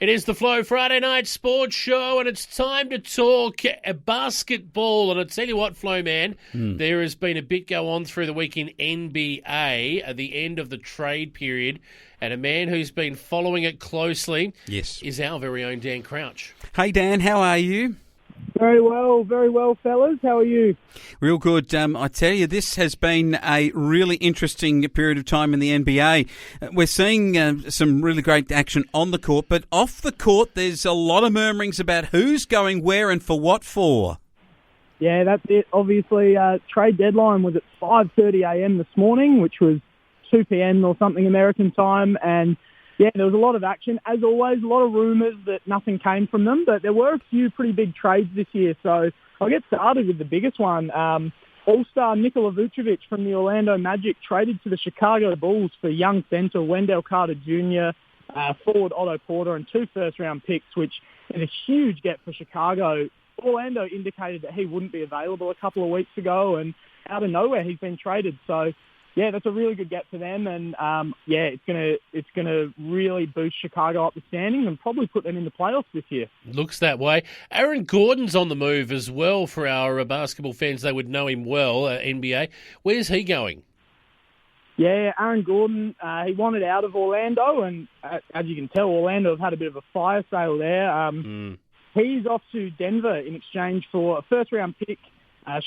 It is the Flow Friday Night Sports Show, and it's time to talk basketball. And I tell you what, Flowman, there has been a bit go on through the week in NBA at the end of the trade period, and a man who's been following it closely is our very own Dan Crouch. Hey, Dan, how are you? Very well, fellas. How are you? Real good. I tell you, this has been a really interesting period of time in the NBA. We're seeing some really great action on the court, but off the court, there's a lot of murmurings about who's going where and for what for. Yeah, that's it. Obviously, trade deadline was at 5:30 a.m. this morning, which was 2 p.m. or something American time, and yeah, there was a lot of action. As always, a lot of rumours that nothing came from them, but there were a few pretty big trades this year. So I'll get started with the biggest one. All-star Nikola Vucevic from the Orlando Magic traded to the Chicago Bulls for young centre Wendell Carter Jr., forward Otto Porter, and 2 first-round picks, which is a huge get for Chicago. Orlando indicated that he wouldn't be available a couple of weeks ago, and out of nowhere he's been traded. So yeah, that's a really good get for them, and it's gonna really boost Chicago up the standings and probably put them in the playoffs this year. Looks that way. Aaron Gordon's on the move as well for our basketball fans. They would know him well, NBA. Where's he going? Yeah, Aaron Gordon, he wanted out of Orlando, and as you can tell, Orlando have had a bit of a fire sale there. He's off to Denver in exchange for a first-round pick,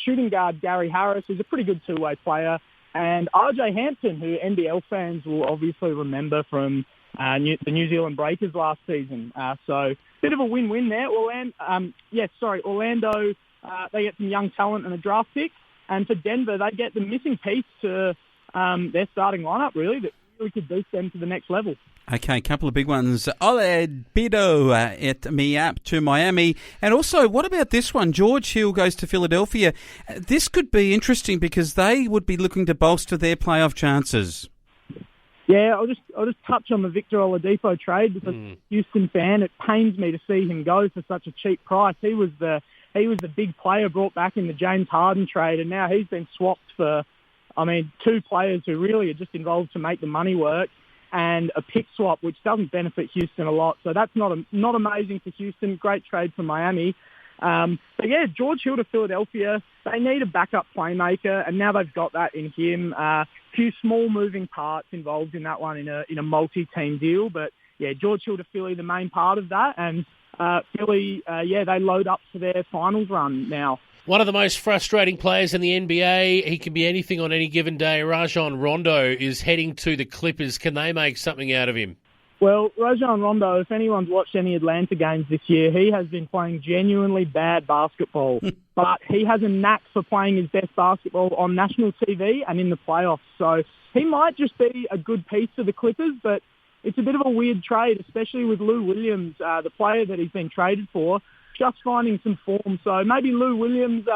shooting guard Gary Harris, who's a pretty good two-way player, and RJ Hampton, who NBL fans will obviously remember from the New Zealand Breakers last season. So bit of a win-win there. Orlando, they get some young talent and a draft pick. And for Denver, they get the missing piece to their starting lineup, really, that really could boost them to the next level. Okay, a couple of big ones. Oled Bido at Miap to Miami. And also, what about this one? George Hill goes to Philadelphia. This could be interesting because they would be looking to bolster their playoff chances. Yeah, I'll just touch on the Victor Oladipo trade because as a Houston fan, it pains me to see him go for such a cheap price. He was the big player brought back in the James Harden trade, and now he's been swapped for, 2 players who really are just involved to make the money work, and a pick swap, which doesn't benefit Houston a lot. So that's not amazing for Houston. Great trade for Miami. But yeah, George Hill to Philadelphia. They need a backup playmaker, and now they've got that in him. Few small moving parts involved in that one in a multi-team deal. But yeah, George Hill to Philly, the main part of that. And Philly, they load up for their finals run now. One of the most frustrating players in the NBA, he can be anything on any given day. Rajon Rondo is heading to the Clippers. Can they make something out of him? Well, Rajon Rondo, if anyone's watched any Atlanta games this year, he has been playing genuinely bad basketball. But he has a knack for playing his best basketball on national TV and in the playoffs. So he might just be a good piece for the Clippers, but it's a bit of a weird trade, especially with Lou Williams, the player that he's been traded for, just finding some form. So maybe Lou Williams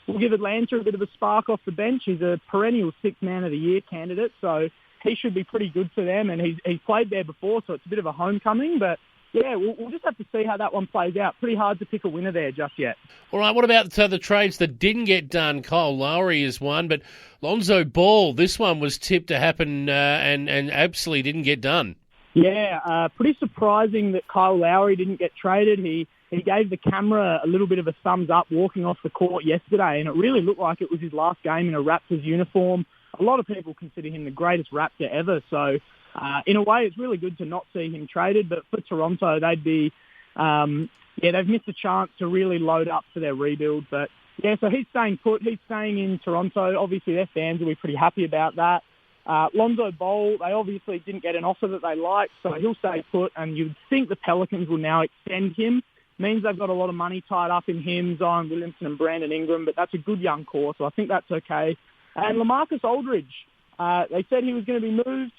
will give Atlanta a bit of a spark off the bench. He's a perennial 6th Man of the Year candidate, so he should be pretty good for them. And he's played there before, so it's a bit of a homecoming. But yeah, we'll just have to see how that one plays out. Pretty hard to pick a winner there just yet. All right, what about the trades that didn't get done? Kyle Lowry is one, but Lonzo Ball, this one was tipped to happen and absolutely didn't get done. Yeah, pretty surprising that Kyle Lowry didn't get traded. He gave the camera a little bit of a thumbs up walking off the court yesterday, and it really looked like it was his last game in a Raptors uniform. A lot of people consider him the greatest Raptor ever, so in a way it's really good to not see him traded, but for Toronto, they'd be, they've missed a chance to really load up for their rebuild, but yeah, so he's staying put, he's staying in Toronto. Obviously their fans will be pretty happy about that. Lonzo Ball, they obviously didn't get an offer that they liked, so he'll stay put, and you'd think the Pelicans will now extend him. Means they've got a lot of money tied up in him, Zion Williamson and Brandon Ingram, but that's a good young core, so I think that's okay. And LaMarcus Aldridge, they said he was going to be moved.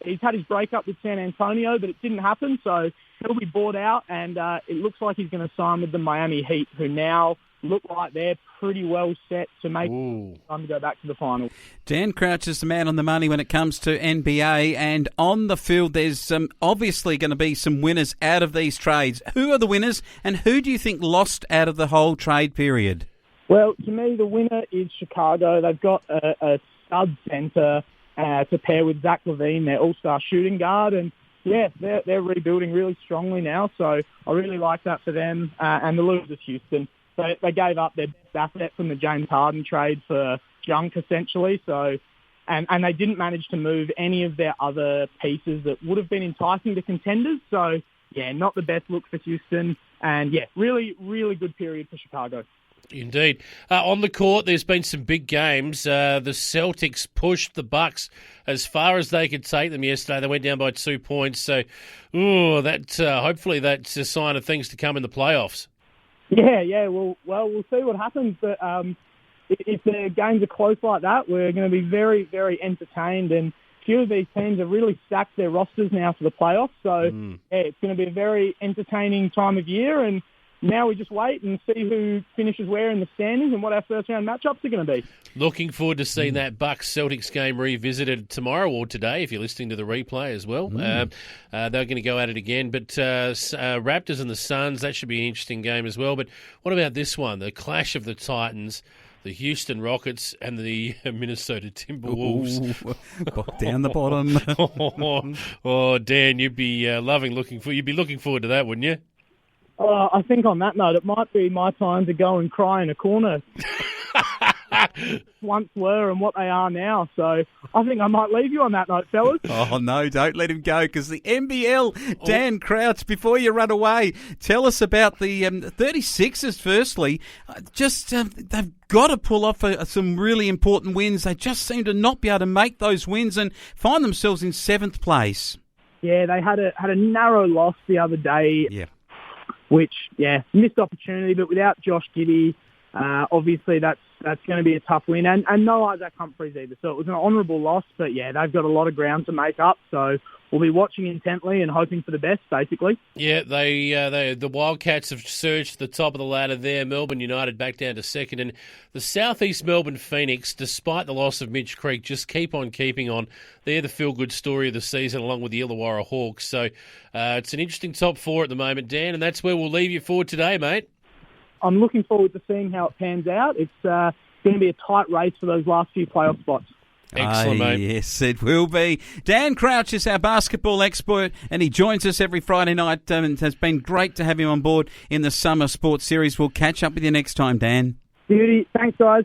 He's had his breakup with San Antonio, but it didn't happen, so he'll be bought out, and it looks like he's going to sign with the Miami Heat, who now look like they're pretty well set to make time to go back to the final. Dan Crouch is the man on the money when it comes to NBA, and on the field there's obviously going to be some winners out of these trades. Who are the winners, and who do you think lost out of the whole trade period? Well, to me, the winner is Chicago. They've got a stud centre to pair with Zach LaVine, their all-star shooting guard, and Yeah, they're rebuilding really strongly now, so I really like that for them. And the losers, Houston. So they gave up their best asset from the James Harden trade for junk, essentially. So, and they didn't manage to move any of their other pieces that would have been enticing to contenders. So, yeah, not the best look for Houston. And, yeah, really, really good period for Chicago. Indeed. On the court, there's been some big games. The Celtics pushed the Bucks as far as they could take them yesterday. They went down by 2 points. So, hopefully that's a sign of things to come in the playoffs. Yeah. Well, we'll see what happens. But if the games are close like that, we're going to be very, very entertained. And a few of these teams have really stacked their rosters now for the playoffs. So, it's going to be a very entertaining time of year. And now we just wait and see who finishes where in the standings and what our first-round matchups are going to be. Looking forward to seeing that Bucks-Celtics game revisited tomorrow or today, if you're listening to the replay as well. They're going to go at it again. But Raptors and the Suns, that should be an interesting game as well. But what about this one, the clash of the Titans, the Houston Rockets and the Minnesota Timberwolves? Down the bottom. Dan, you'd be looking forward to that, wouldn't you? I think on that note, it might be my time to go and cry in a corner. Once were and what they are now. So I think I might leave you on that note, fellas. Oh, no, don't let him go, because the NBL, Dan Crouch, before you run away, tell us about the 36ers firstly. They've got to pull off some really important wins. They just seem to not be able to make those wins and find themselves in 7th place. Yeah, they had a narrow loss the other day. Yeah. Which, missed opportunity, but without Josh Giddey, obviously that's going to be a tough win. And no Isaac Humphries either. So it was an honourable loss, but they've got a lot of ground to make up. So we'll be watching intently and hoping for the best, basically. Yeah, the Wildcats have surged to the top of the ladder there. Melbourne United back down to second. And the Southeast Melbourne Phoenix, despite the loss of Mitch Creek, just keep on keeping on. They're the feel-good story of the season, along with the Illawarra Hawks. So it's an interesting top four at the moment, Dan, and that's where we'll leave you for today, mate. I'm looking forward to seeing how it pans out. It's going to be a tight race for those last few playoff spots. Excellent, mate. Yes, it will be. Dan Crouch is our basketball expert, and he joins us every Friday night. And it has been great to have him on board in the Summer Sports Series. We'll catch up with you next time, Dan. Beauty. Thanks, guys.